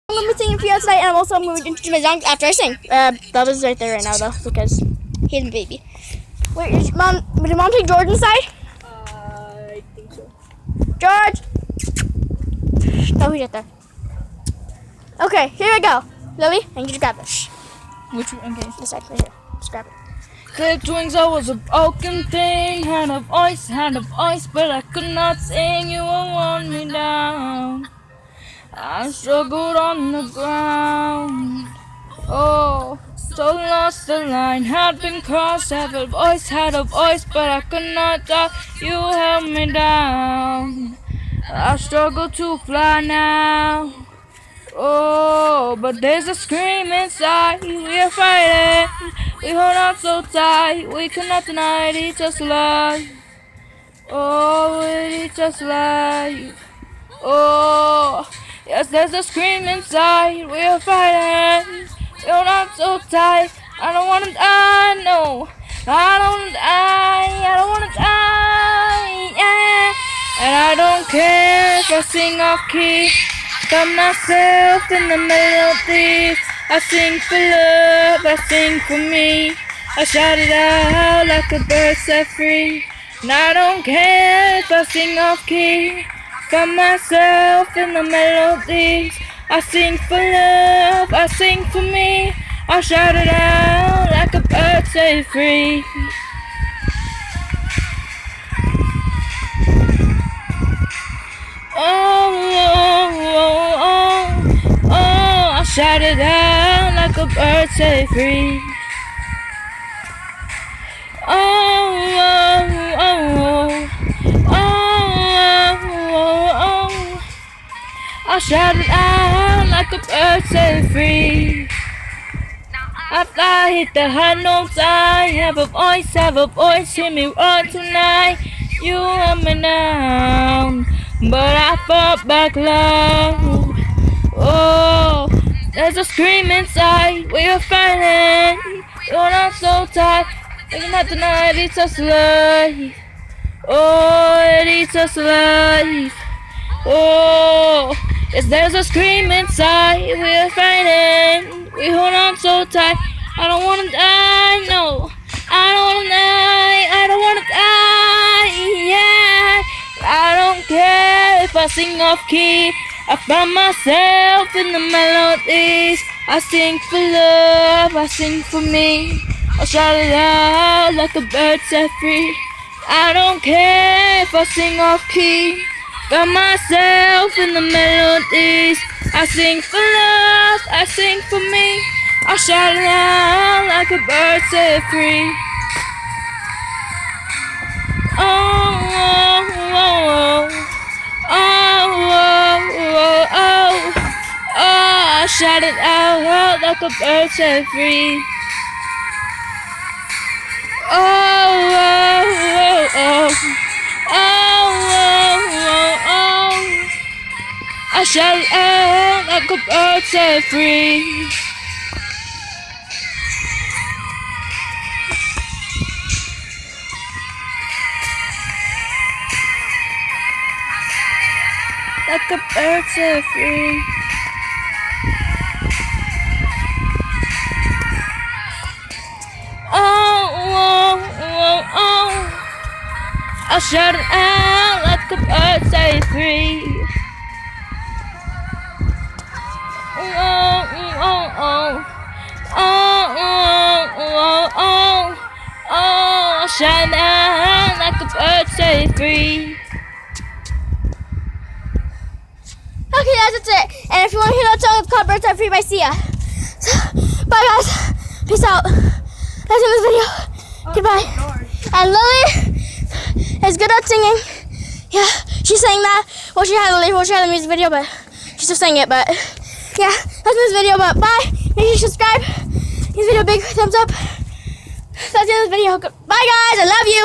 I'm going to be singing for you tonight, and I'm also going to introduce my song after I sing. Bubba's right there right now, though, because he's a baby. Wait, did Mom take George inside? I think so. George! No, he's right there. Okay, here we go. Lily, I need you to grab this. Which one? Okay. This side, right here. Just grab it. Clipped wings, I was a broken thing. Had a voice, but I could not sing. You won't want me down. I struggled on the ground. Oh, so lost the line, had been crossed. Had a voice, but I could not talk. You held me down. I struggle to fly now. Oh, but there's a scream inside. We are fighting. We hold on so tight. We cannot deny it. It's just life. Oh, it's just life. Oh, yes, there's a scream inside. We are fighting. We hold on so tight. I don't wanna die. No, I don't wanna die. I don't wanna die. Yeah, and I don't care if I sing off key. Got myself in the melodies. I sing for love, I sing for me. I shout it out like a bird set free. And I don't care if I sing off key. Got myself in the melodies. I sing for love, I sing for me. I shout it out like a bird set free. I shout it out like a bird set free. I shout it out like a bird set free. I fly, hit the high notes, I have a voice, hear me roar tonight. You have me down, but I fought back low. Oh, there's a scream inside. We are fighting. You're not so tight. It's not tonight. It's just life. Oh, it's just life. Oh, yes, there's a scream inside. We are fighting. We hold on so tight. I don't wanna die. No, I don't wanna die. I don't wanna die. Yeah, I don't care if I sing off key. I find myself in the melodies. I sing for love, I sing for me. I shout it out like a bird set free. I don't care if I sing off key. Got myself in the melodies. I sing for love, I sing for me. I shout it out like a bird set free. I shout it out like a bird set free. I shout it out like a bird set free. Like a bird set free. I shout it out like a bird set free. I shout it out like a bird set free. Okay, that's it. And if you want to hear that song, it's called Birds Are Free by Sia. So, bye guys. Peace out. That's in this video. Goodbye. And Lily is good at singing. Yeah, she sang that. Well, she had the music video, but she still sang it. But yeah, that's in this video. But bye. Make sure you subscribe. Give this video a big thumbs up. That's the end of this video. Bye guys. I love you.